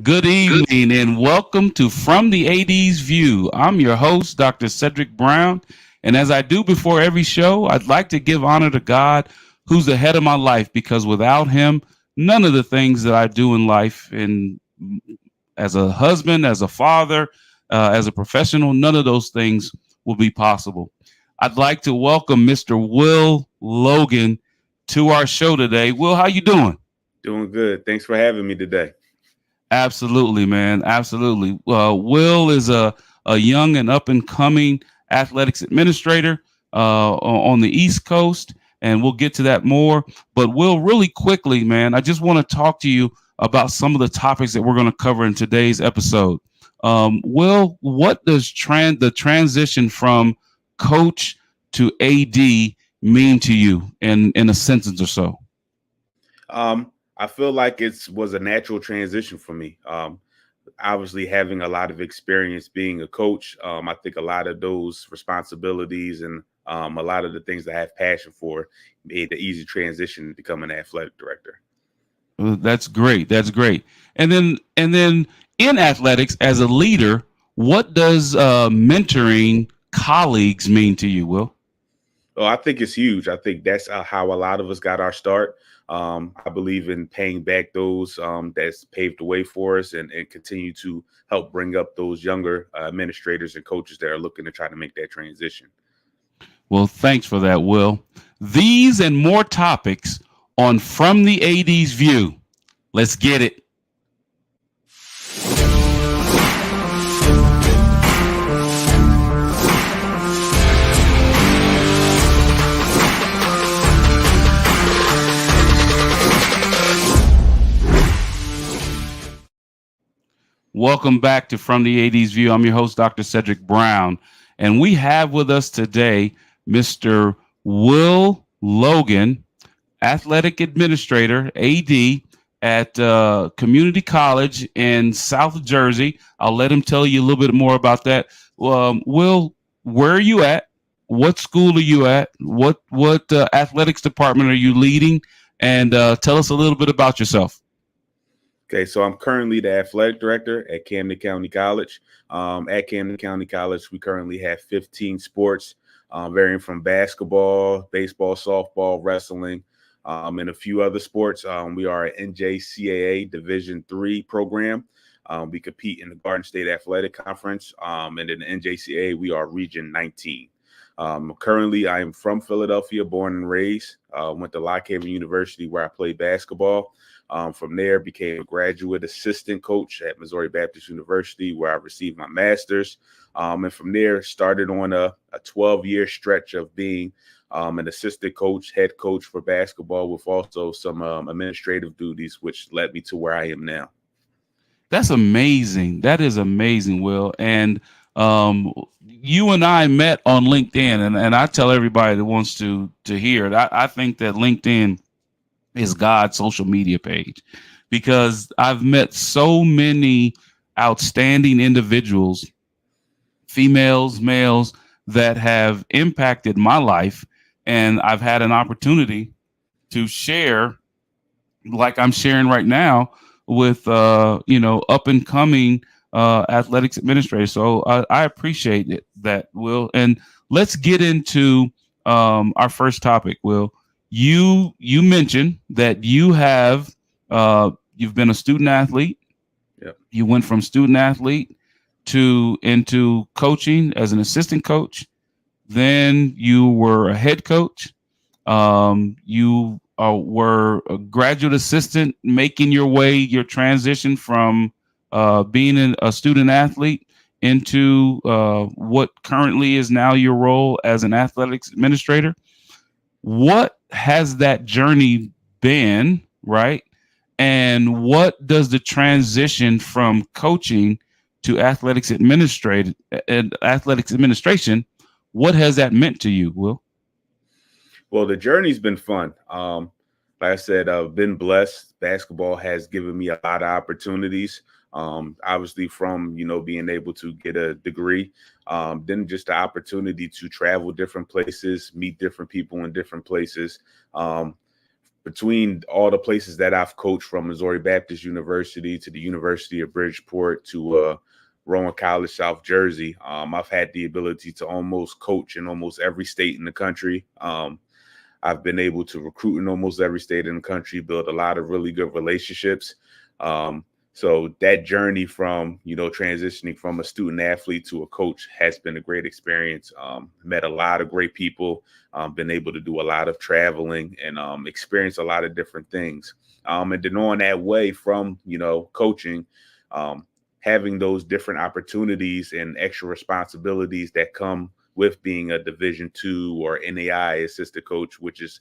Good evening and welcome to From the AD's View. I'm your host, Dr. Cedric Brown. And as I do before every show, I'd like to give honor to God, who's the head of my life, because without him, none of the things that I do in life, and as a husband, as a father, as a professional, none of those things will be possible. I'd like to welcome Mr. Will Logan to our show today. Will, how you doing? Doing good. Thanks for having me today. Absolutely, man. Absolutely. Will is a young and up and coming athletics administrator on the East Coast, and we'll get to that more. But Will, really quickly, man, I just want to talk to you about some of the topics that we're going to cover in today's episode. Will, what does the transition from coach to AD mean to you in a sentence or so? I feel like it was a natural transition for me. Obviously, having a lot of experience being a coach, I think a lot of those responsibilities and a lot of the things that I have passion for made the easy transition to become an athletic director. That's great. That's great. And then in athletics, as a leader, what does mentoring colleagues mean to you, Will? Oh, I think it's huge. I think that's how a lot of us got our start. I believe in paying back those that's paved the way for us and continue to help bring up those younger administrators and coaches that are looking to try to make that transition. Well, thanks for that, Will. These and more topics on From the AD's View. Let's get it. Welcome back to From the AD's View. I'm your host, Dr. Cedric Brown, and we have with us today Mr. Will Logan, athletic administrator, AD at Community College in South Jersey. I'll let him tell you a little bit more about that. Will, where are you at? What school are you at? What athletics department are you leading? And tell us a little bit about yourself. Okay, so I'm currently the athletic director at Camden County College. At Camden County College, we currently have 15 sports, varying from basketball, baseball, softball, wrestling, and a few other sports. We are an NJCAA Division III program. We compete in the Garden State Athletic Conference, and in the NJCAA, we are Region 19. Currently, I am from Philadelphia, born and raised. Went to Lock Haven University where I played basketball. From there, became a graduate assistant coach at Missouri Baptist University, where I received my master's. And from there, started on a 12-year stretch of being an assistant coach, head coach for basketball, with also some administrative duties, which led me to where I am now. That's amazing. That is amazing, Will. And you and I met on LinkedIn, and I tell everybody that wants to hear it. I think that LinkedIn is God's social media page, because I've met so many outstanding individuals, females, males, that have impacted my life. And I've had an opportunity to share, like I'm sharing right now, with up and coming athletics administrators. So I appreciate that, Will. And let's get into our first topic, Will. You mentioned that you've been a student athlete. Yep. You went from student athlete into coaching as an assistant coach. Then you were a head coach. You were a graduate assistant, making your transition from being a student athlete into what currently is now your role as an athletics administrator. What has that journey been, right? And what does the transition from coaching to athletics administration, what has that meant to you, Will? Well, the journey's been fun. Like I said, I've been blessed. Basketball has given me a lot of opportunities. Obviously, from being able to get a degree, then just the opportunity to travel different places, meet different people in different places. between all the places that I've coached, from Missouri Baptist University to the University of Bridgeport to Rowan College, South Jersey, I've had the ability to almost coach in almost every state in the country. I've been able to recruit in almost every state in the country, build a lot of really good relationships. So that journey from, transitioning from a student athlete to a coach has been a great experience. Met a lot of great people, been able to do a lot of traveling and experience a lot of different things. And then on that way from, coaching, having those different opportunities and extra responsibilities that come with being a Division II or NAI assistant coach, which is,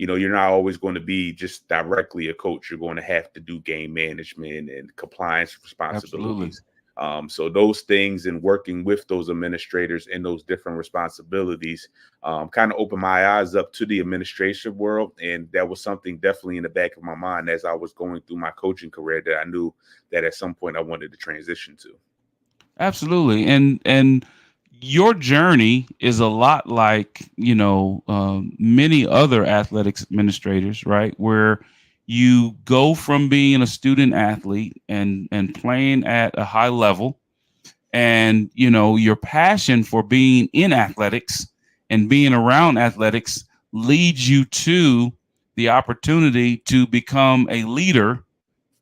you're not always going to be just directly a coach. You're going to have to do game management and compliance responsibilities. Absolutely. So those things and working with those administrators and those different responsibilities kind of opened my eyes up to the administration world. And that was something definitely in the back of my mind as I was going through my coaching career that I knew that at some point I wanted to transition to. Absolutely. And your journey is a lot like, many other athletics administrators, right? Where you go from being a student athlete and playing at a high level, and, your passion for being in athletics and being around athletics leads you to the opportunity to become a leader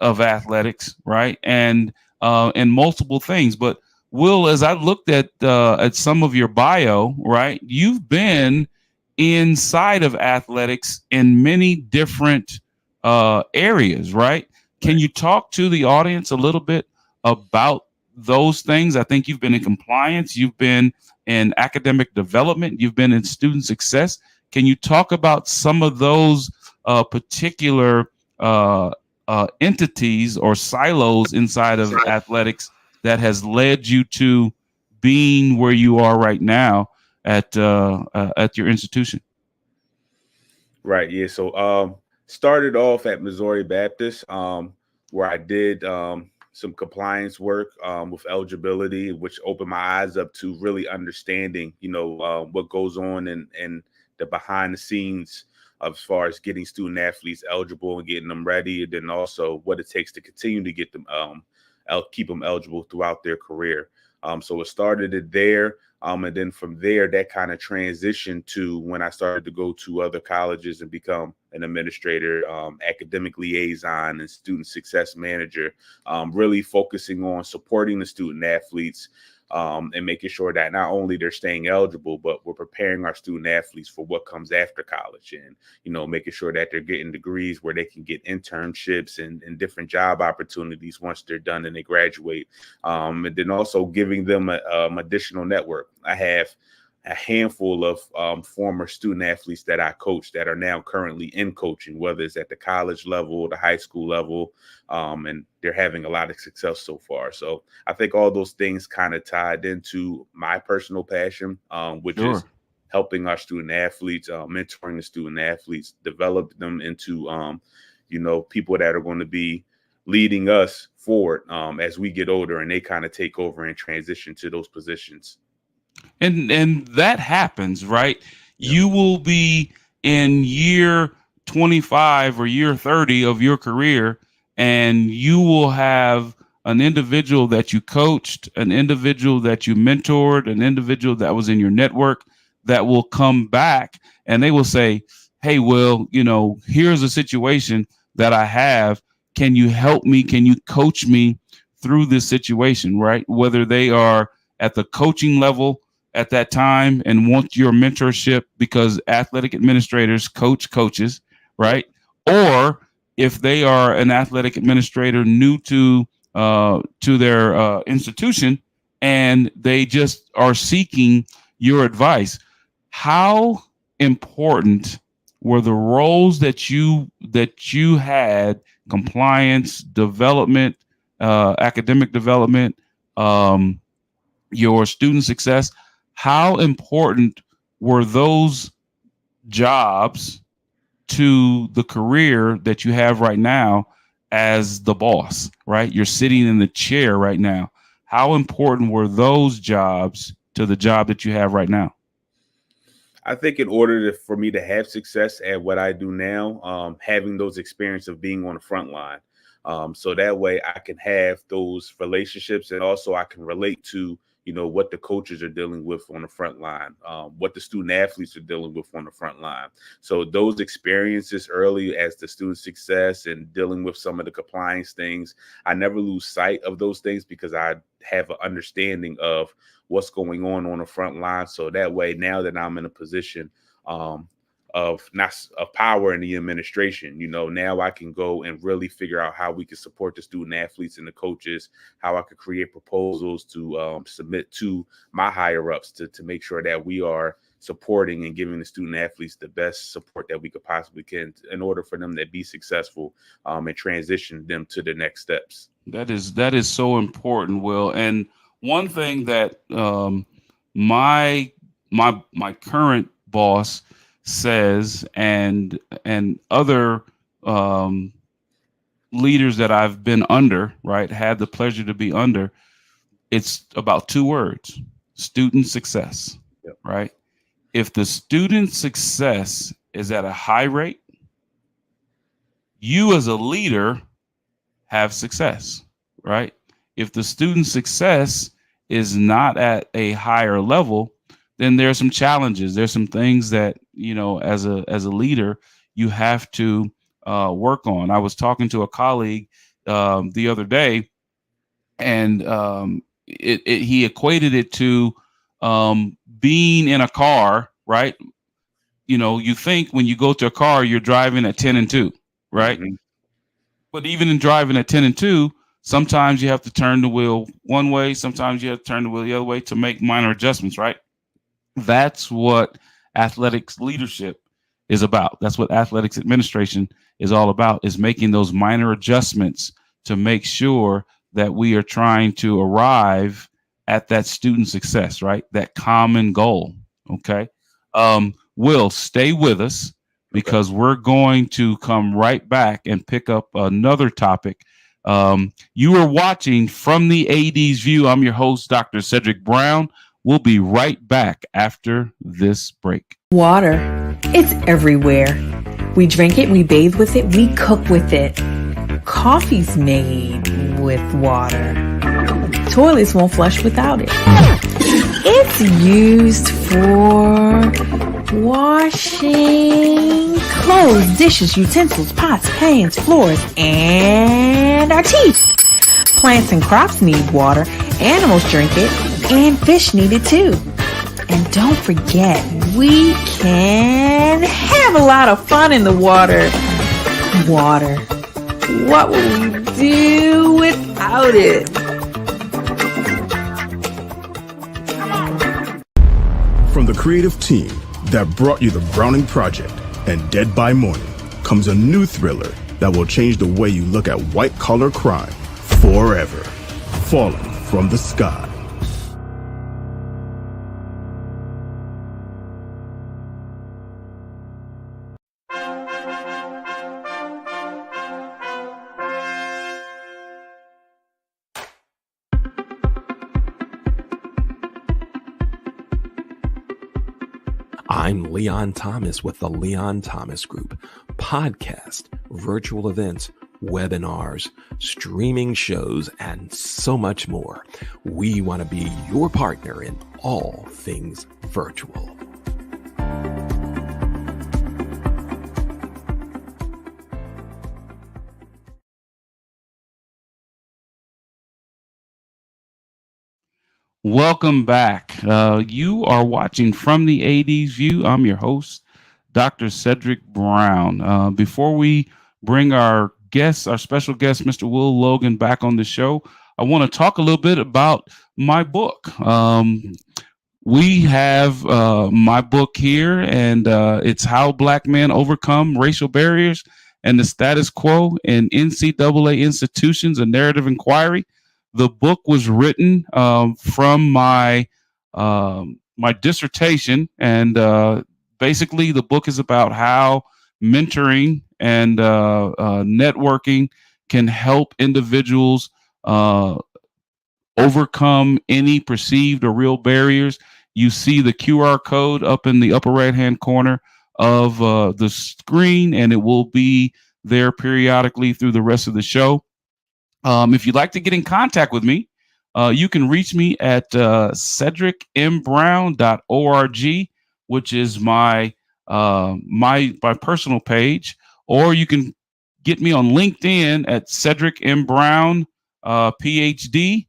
of athletics, right? And multiple things. But Will, as I looked at some of your bio, right, you've been inside of athletics in many different areas, right? Can you talk to the audience a little bit about those things? I think you've been in compliance, you've been in academic development, you've been in student success. Can you talk about some of those particular entities or silos inside of athletics that has led you to being where you are right now at your institution? Right. Yeah. So started off at Missouri Baptist, where I did some compliance work with eligibility, which opened my eyes up to really understanding, what goes on in the behind the scenes as far as getting student athletes eligible and getting them ready, and then also what it takes to continue to get them keep them eligible throughout their career. So it started it there. And then from there, that kind of transitioned to when I started to go to other colleges and become an administrator, academic liaison, and student success manager, really focusing on supporting the student athletes and making sure that not only they're staying eligible, but we're preparing our student athletes for what comes after college, and, making sure that they're getting degrees where they can get internships and different job opportunities once they're done and they graduate. And then also giving them a additional network. I have a handful of former student athletes that I coach that are now currently in coaching, whether it's at the college level, the high school level, and they're having a lot of success so far. So I think all those things kind of tied into my personal passion, which Sure. is helping our student athletes, mentoring the student athletes, develop them into, people that are going to be leading us forward as we get older and they kind of take over and transition to those positions. And that happens, right? Yeah. You will be in year 25 or year 30 of your career, and you will have an individual that you coached, an individual that you mentored, an individual that was in your network that will come back and they will say, "Hey, Will, here's a situation that I have. Can you help me? Can you coach me through this situation?" Right? Whether they are at the coaching level at that time and want your mentorship, because athletic administrators coach coaches, right? Or if they are an athletic administrator new to their institution and they just are seeking your advice. How important were the roles that you had: compliance, development, academic development, your student success? How important were those jobs to the career that you have right now as the boss, right? You're sitting in the chair right now. How important were those jobs to the job that you have right now? I think in order for me to have success at what I do now, having those experience of being on the front line, so that way I can have those relationships, and also I can relate to what the coaches are dealing with on the front line, what the student athletes are dealing with on the front line. So those experiences early as the student success and dealing with some of the compliance things, I never lose sight of those things because I have an understanding of what's going on the front line. So that way, now that I'm in a position of power in the administration, now I can go and really figure out how we can support the student athletes and the coaches, how I could create proposals to submit to my higher ups to make sure that we are supporting and giving the student athletes the best support that we could possibly can in order for them to be successful and transition them to the next steps. That is so important, Will. And one thing that my current boss says, and other leaders that I've been under, right, had the pleasure to be under, it's about two words: student success. Yep. Right? If the student success is at a high rate, you as a leader have success, right? If the student success is not at a higher level, then there's some challenges. There's some things that, as a leader, you have to work on. I was talking to a colleague the other day, and he equated it to being in a car, right? You think when you go to a car, you're driving at 10 and 2, right? Mm-hmm. But even in driving at 10 and 2, sometimes you have to turn the wheel one way. Sometimes you have to turn the wheel the other way to make minor adjustments, right? That's what athletics leadership is about. That's what athletics administration is all about, is making those minor adjustments to make sure that we are trying to arrive at that student success, right? That common goal. Okay. Will, stay with us, because we're going to come right back and pick up another topic. You are watching From the AD's View. I'm your host, Dr. Cedric Brown. We'll be right back after this break. Water. It's everywhere. We drink it, we bathe with it, we cook with it. Coffee's made with water. Toilets won't flush without it. It's used for washing clothes, dishes, utensils, pots, pans, floors, and our teeth. Plants and crops need water, animals drink it, and fish need it too. And don't forget, we can have a lot of fun in the water. Water. What would we do without it? From the creative team that brought you The Browning Project and Dead by Morning comes a new thriller that will change the way you look at white-collar crime forever. Falling from the Sky. I'm Leon Thomas with the Leon Thomas Group. Podcast, virtual events, webinars, streaming shows, and so much more. We want to be your partner in all things virtual. Welcome back. You are watching From the AD's View. I'm your host, Dr. Cedric Brown. Before we bring our special guest, Mr. Will Logan, back on the show, I want to talk a little bit about my book. We have my book here, and it's How Black Men Overcome Racial Barriers and the Status Quo in NCAA Institutions, a Narrative Inquiry. The book was written from my dissertation, and basically the book is about how mentoring and networking can help individuals overcome any perceived or real barriers you see the QR code up in the upper right-hand corner of the screen, and it will be there periodically through the rest of the show. If you'd like to get in contact with me, you can reach me at cedricmbrown.org, which is my personal page, or you can get me on LinkedIn at Cedric M. Brown, PhD,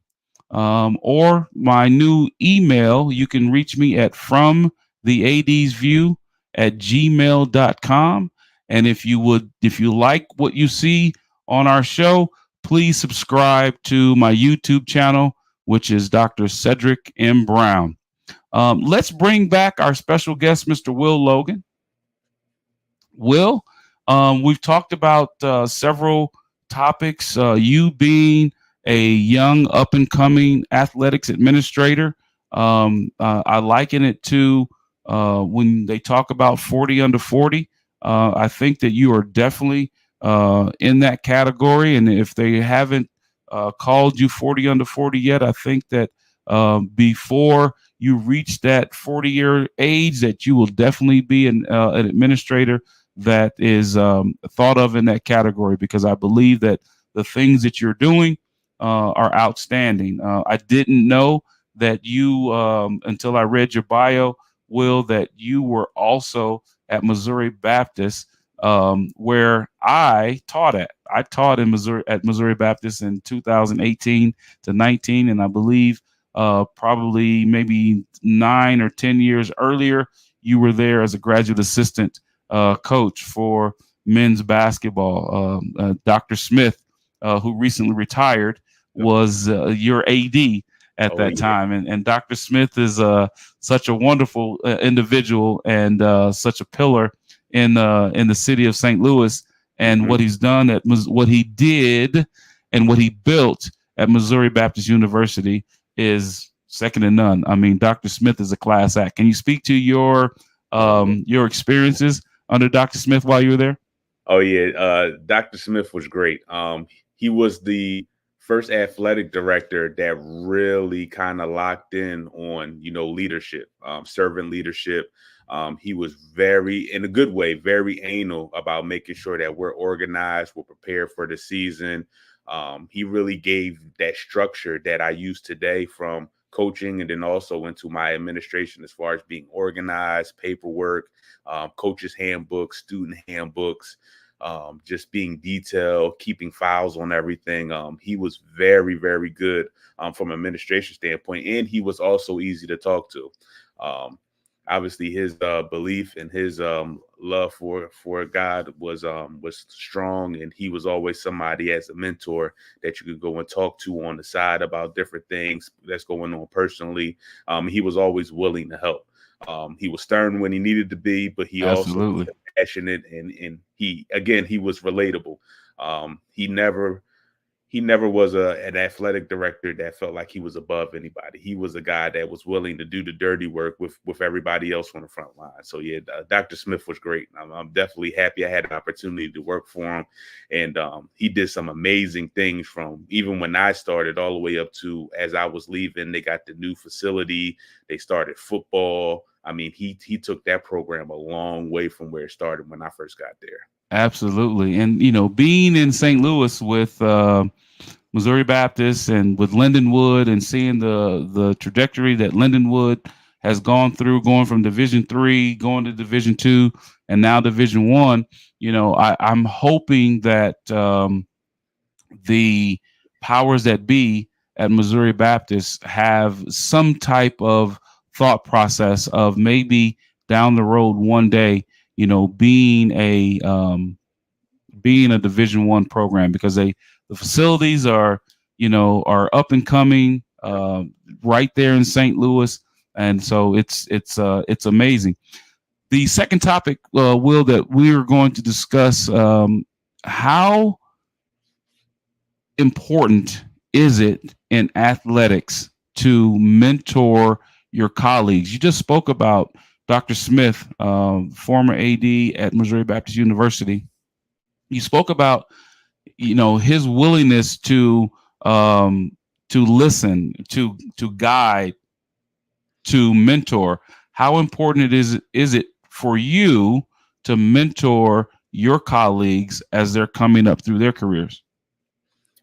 or my new email. You can reach me at fromtheadsview@gmail.com. And if you like what you see on our show, please subscribe to my YouTube channel, which is Dr. Cedric M. Brown. Let's bring back our special guest, Mr. Will Logan. Will, we've talked about several topics. You being a young up and coming athletics administrator, I liken it to when they talk about 40 under 40. I think that you are definitely in that category. And if they haven't called you 40 under 40 yet, I think that before you reach that 40-year age, that you will definitely be an administrator that is thought of in that category, because I believe that the things that you're doing are outstanding. I didn't know that you, until I read your bio, Will, that you were also at Missouri Baptist, where I taught at. I taught in Missouri at Missouri Baptist in 2018 to 19, and I believe probably maybe 9 or 10 years earlier, you were there as a graduate assistant coach for men's basketball. Dr. Smith, who recently retired, was your AD at that time. And Dr. Smith is such a wonderful individual and such a pillar in the city of St. Louis, and what he's done what he did and what he built at Missouri Baptist University is second to none. I mean, Dr. Smith is a class act. Can you speak to your experiences under Dr. Smith while you were there? Oh yeah, Dr. Smith was great. He was the first athletic director that really kind of locked in on, leadership, servant leadership. He was very, in a good way, very anal about making sure that we're organized, we're prepared for the season. He really gave that structure that I use today from coaching, and then also into my administration, as far as being organized, paperwork, coaches' handbooks, student handbooks, just being detailed, keeping files on everything. He was very, very good from an administration standpoint, and he was also easy to talk to. Obviously, his belief and his love for God was strong, and he was always somebody as a mentor that you could go and talk to on the side about different things that's going on personally. He was always willing to help. He was stern when he needed to be, but he also was passionate, and he was relatable. He never was an athletic director that felt like he was above anybody. He was a guy that was willing to do the dirty work with everybody else on the front line. So yeah, Dr. Smith was great. I'm definitely happy I had an opportunity to work for him, and he did some amazing things from even when I started all the way up to as I was leaving. They got the new facility. They started football. I mean, he took that program a long way from where it started when I first got there. Absolutely. And, being in St. Louis with Missouri Baptist and with Lindenwood, and seeing the trajectory that Lindenwood has gone through, going from Division III, going to Division II, and now Division I, I'm hoping that the powers that be at Missouri Baptist have some type of thought process of maybe down the road one day, being a Division I program, because the facilities are up and coming right there in St. Louis, and so it's amazing. The second topic, Will, that we are going to discuss, how important is it in athletics to mentor your colleagues? You just spoke about Dr. Smith, former AD at Missouri Baptist University. You spoke about, his willingness to listen, to guide, to mentor. How important is it for you to mentor your colleagues as they're coming up through their careers?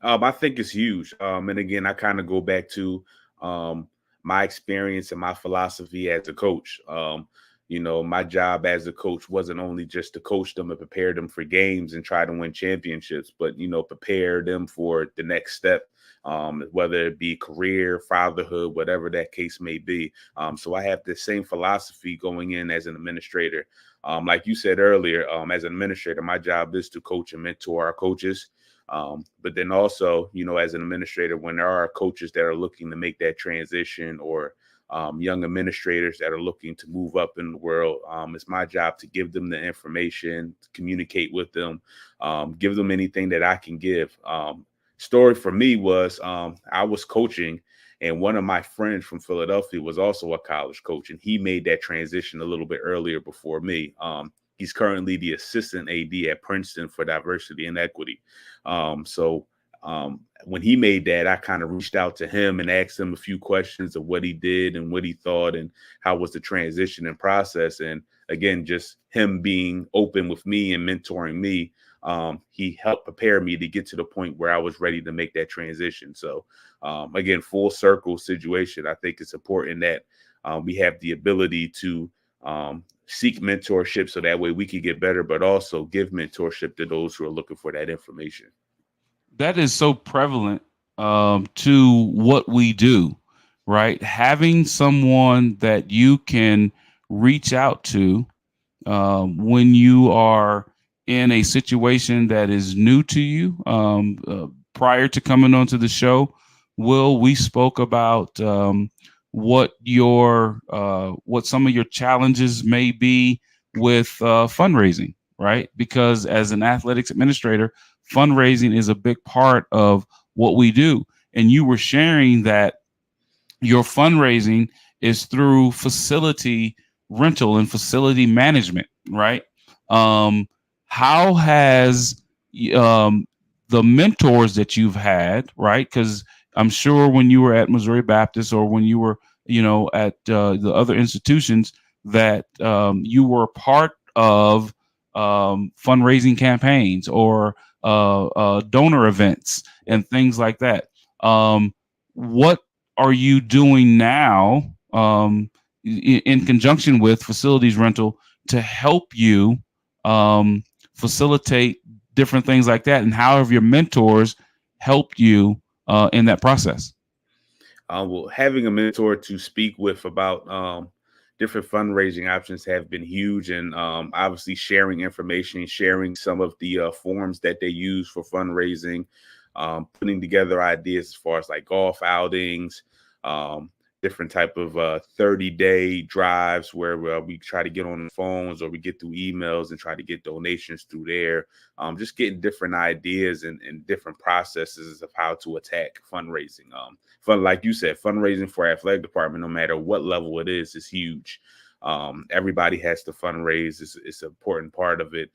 I think it's huge. And again, I kind of go back to um, my experience and my philosophy as a coach. My job as a coach wasn't only just to coach them and prepare them for games and try to win championships, but, prepare them for the next step, whether it be career, fatherhood, whatever that case may be. So I have the same philosophy going in as an administrator. Like you said earlier, as an administrator, my job is to coach and mentor our coaches. But then also, as an administrator, when there are coaches that are looking to make that transition, or young administrators that are looking to move up in the world, it's my job to give them the information, to communicate with them, give them anything that I can give. Story for me was I was coaching, and one of my friends from Philadelphia was also a college coach, and he made that transition a little bit earlier before me. He's currently the assistant AD at Princeton for diversity and equity. When he made that, I kind of reached out to him and asked him a few questions of what he did and what he thought and how was the transition and process. And again, just him being open with me and mentoring me, he helped prepare me to get to the point where I was ready to make that transition. So again, full circle situation. I think it's important that we have the ability to seek mentorship so that way we can get better, but also give mentorship to those who are looking for that information. That is so prevalent to what we do, right? Having someone that you can reach out to when you are in a situation that is new to you. Prior to coming onto the show, Will, we spoke about what some of your challenges may be with fundraising, right? Because as an athletics administrator, fundraising is a big part of what we do. And you were sharing that your fundraising is through facility rental and facility management, right? How has the mentors that you've had, right? Because I'm sure when you were at Missouri Baptist or when you were, at the other institutions, that you were part of fundraising campaigns or donor events and things like that. What are you doing now in conjunction with facilities rental to help you facilitate different things like that? And how have your mentors helped you in that process? Well, having a mentor to speak with about different fundraising options have been huge, and obviously sharing information, sharing some of the forms that they use for fundraising, putting together ideas as far as like golf outings, different type of 30-day drives where we try to get on the phones or we get through emails and try to get donations through there. Just getting different ideas and different processes of how to attack fundraising. Like you said, fundraising for athletic department, no matter what level it is huge. Everybody has to fundraise. It's an important part of it.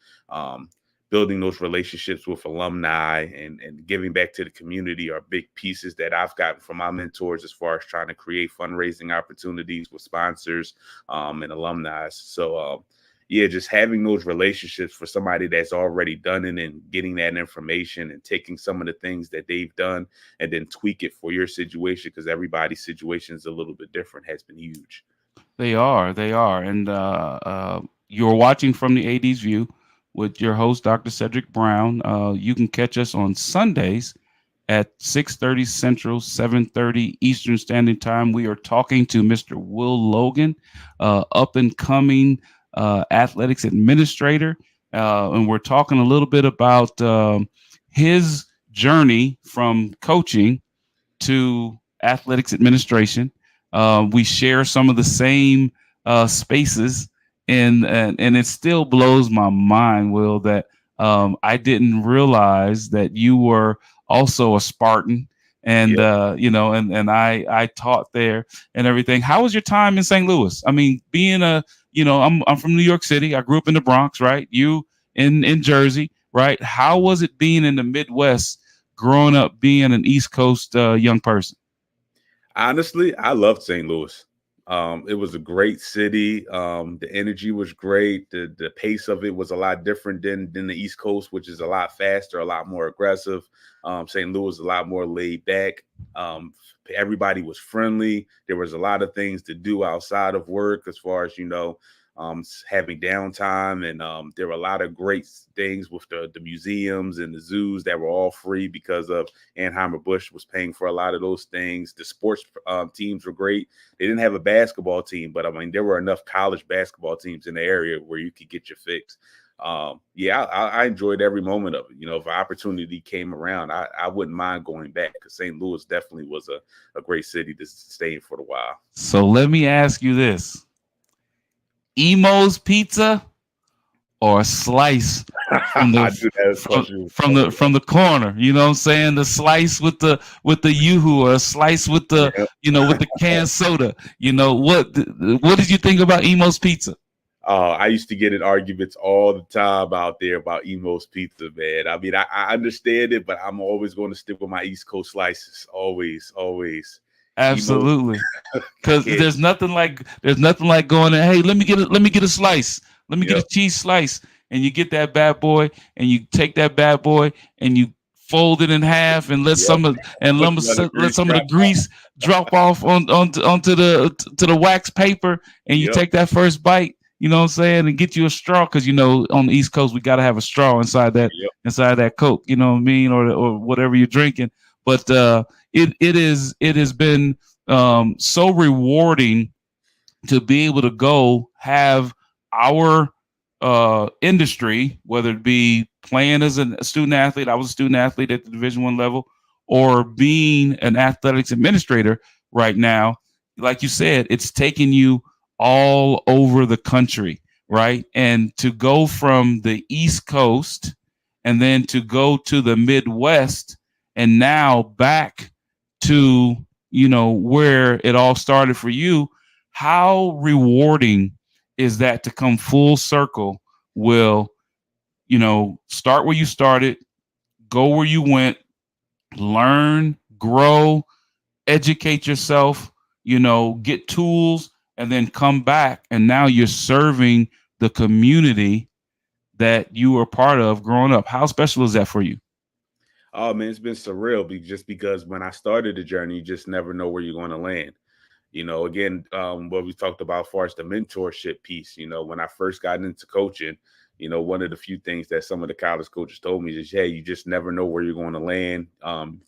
Building those relationships with alumni and giving back to the community are big pieces that I've gotten from my mentors as far as trying to create fundraising opportunities with sponsors and alumni. So, just having those relationships for somebody that's already done it and getting that information and taking some of the things that they've done and then tweak it for your situation, because everybody's situation is a little bit different, has been huge. They are. And you're watching From the AD's View with your host, Dr. Cedric Brown. You can catch us on Sundays at 6:30 Central, 7:30 Eastern Standard Time. We are talking to Mr. Will Logan, up and coming athletics administrator. And we're talking a little bit about his journey from coaching to athletics administration. We share some of the same spaces. And it still blows my mind, Will, that I didn't realize that you were also a Spartan, and and I taught there and everything. How was your time in St. Louis? I mean, being I'm from New York City. I grew up in the Bronx, right? You in Jersey, right? How was it being in the Midwest, growing up being an East Coast young person? Honestly, I loved St. Louis. It was a great city. The energy was great. The pace of it was a lot different than the East Coast, which is a lot faster, a lot more aggressive. St. Louis a lot more laid back. Everybody was friendly. There was a lot of things to do outside of work, as far as having downtime, and there were a lot of great things with the museums and the zoos that were all free because of Anheuser-Busch was paying for a lot of those things. The sports teams were great. They didn't have a basketball team, but I mean, there were enough college basketball teams in the area where you could get your fix. I enjoyed every moment of it. If an opportunity came around, I wouldn't mind going back, because St. Louis definitely was a great city to stay in for a while. So let me ask you this. Emo's Pizza or a slice from the corner? You know what I'm saying? The slice with the yoo-hoo, or a slice with the with the canned soda. What did you think about Emo's Pizza? I used to get in arguments all the time out there about Emo's Pizza, man. I mean, I understand it, but I'm always going to stick with my East Coast slices. Always. Absolutely, because there's nothing like going in. Hey, let me get a slice. Let me get a cheese slice, and you get that bad boy, and you take that bad boy, and you fold it in half, and let some of the grease drop off onto the wax paper, and you take that first bite. You know what I'm saying, and get you a straw, because on the East Coast we got to have a straw inside that Coke. You know what I mean, or whatever you're drinking. But it has been so rewarding to be able to go have our industry, whether it be playing as a student athlete. I was a student athlete at the Division I level, or being an athletics administrator right now. Like you said, it's taking you all over the country, right? And to go from the East Coast and then to go to the Midwest, and now back to, where it all started for you. How rewarding is that to come full circle? Will, start where you started, go where you went, learn, grow, educate yourself, get tools, and then come back, and now you're serving the community that you were part of growing up. How special is that for you? Oh man, it's been surreal, just because when I started the journey, you just never know where you're going to land. Again, what we talked about as far as the mentorship piece, when I first got into coaching, one of the few things that some of the college coaches told me is, hey, you just never know where you're going to land.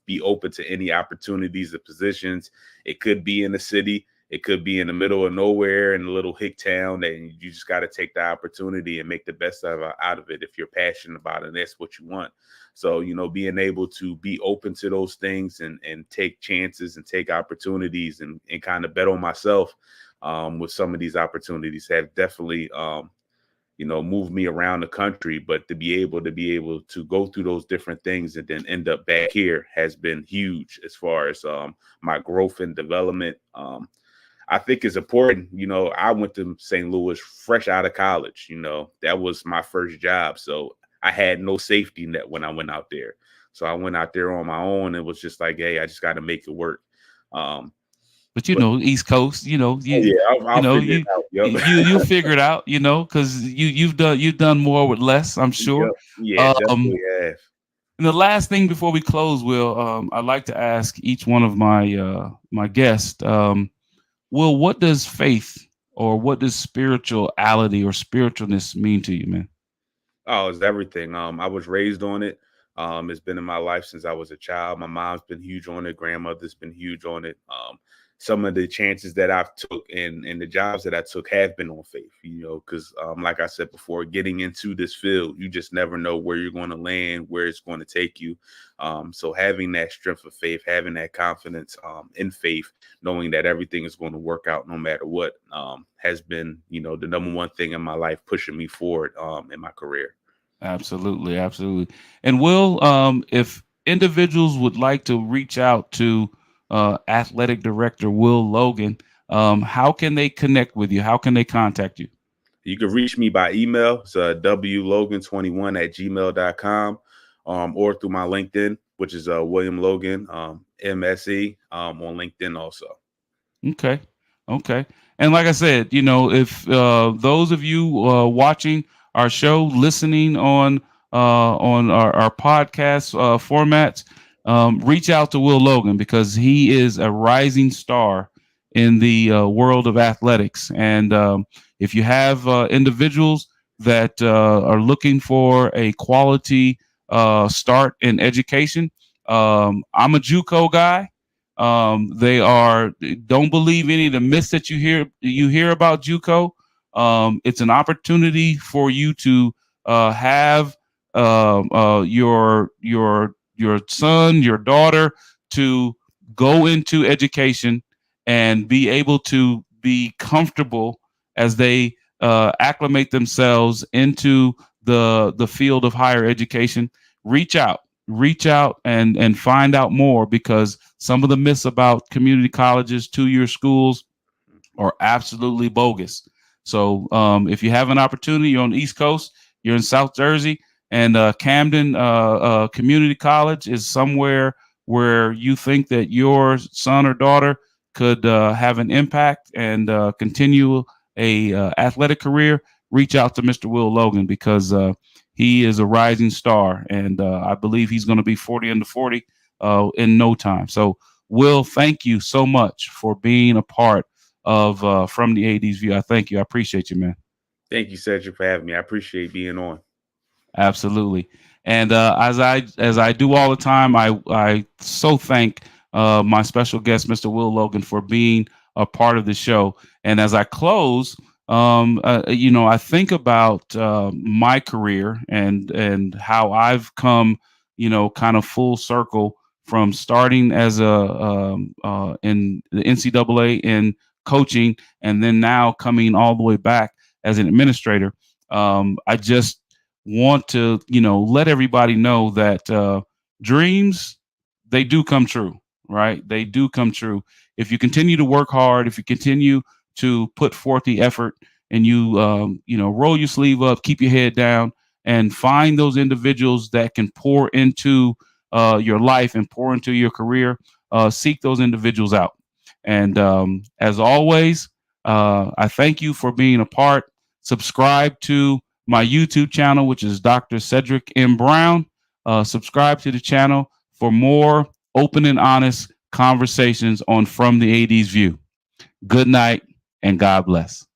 Be open to any opportunities or positions. It could be in the city. It could be in the middle of nowhere in a little hick town, and you just got to take the opportunity and make the best out of it if you're passionate about it and that's what you want. So, being able to be open to those things and take chances and take opportunities and kind of bet on myself with some of these opportunities have definitely, moved me around the country. But to be able to go through those different things and then end up back here has been huge as far as my growth and development. I think it's important. I went to St. Louis fresh out of college. That was my first job. So I had no safety net when I went out there. So I went out there on my own. It was just like, hey, I just got to make it work. But East Coast, I'll figure it out. Yep. You'll figure it out, because you've done more with less, I'm sure. Yep. Yeah, definitely have. And the last thing before we close, Will, I'd like to ask each one of my guests, Will, what does faith, or what does spirituality or spiritualness mean to you, man? Oh, it's everything. I was raised on it. It's been in my life since I was a child. My mom's been huge on it. Grandmother's been huge on it. Some of the chances that I've took and the jobs that I took have been on faith, because like I said before, getting into this field, you just never know where you're going to land, where it's going to take you. So having that strength of faith, having that confidence in faith, knowing that everything is going to work out no matter what, has been, the number one thing in my life, pushing me forward in my career. Absolutely. Absolutely. And Will, if individuals would like to reach out to athletic director Will Logan, how can they connect with you? How can they contact you? You can reach me by email. It's wlogan21@gmail.com, or through my LinkedIn, which is William Logan, MSE, on LinkedIn also. Okay. Okay. And like I said, if those of you watching our show, listening on our podcast formats, reach out to Will Logan because he is a rising star in the world of athletics. And if you have individuals that are looking for a quality start in education, I'm a JUCO guy. They are don't believe any of the myths that you hear about JUCO. It's an opportunity for you to have your son, your daughter to go into education and be able to be comfortable as they acclimate themselves into the field of higher education. Reach out and find out more because some of the myths about community colleges, 2-year schools are absolutely bogus. So if you have an opportunity, you're on the East Coast, you're in South Jersey, and Camden Community College is somewhere where you think that your son or daughter could have an impact and continue a athletic career, reach out to Mr. Will Logan because he is a rising star, and I believe he's going to be 40 under 40 in no time. So, Will, thank you so much for being a part of From the AD's View. I thank you. I appreciate you, man. Thank you, Cedric, for having me. I appreciate being on. Absolutely. And as I do all the time, I so thank my special guest, Mr. Will Logan, for being a part of the show. And as I close, I think about my career and how I've come, kind of full circle from starting as in the NCAA in coaching, and then now coming all the way back as an administrator. I just want to, let everybody know that dreams, they do come true, right? They do come true. If you continue to work hard, if you continue to put forth the effort and roll your sleeve up, keep your head down and find those individuals that can pour into your life and pour into your career, seek those individuals out. And as always, I thank you for being a part. Subscribe to my YouTube channel, which is Dr. Cedric M. Brown. Subscribe to the channel for more open and honest conversations on From the AD's View. Good night and God bless.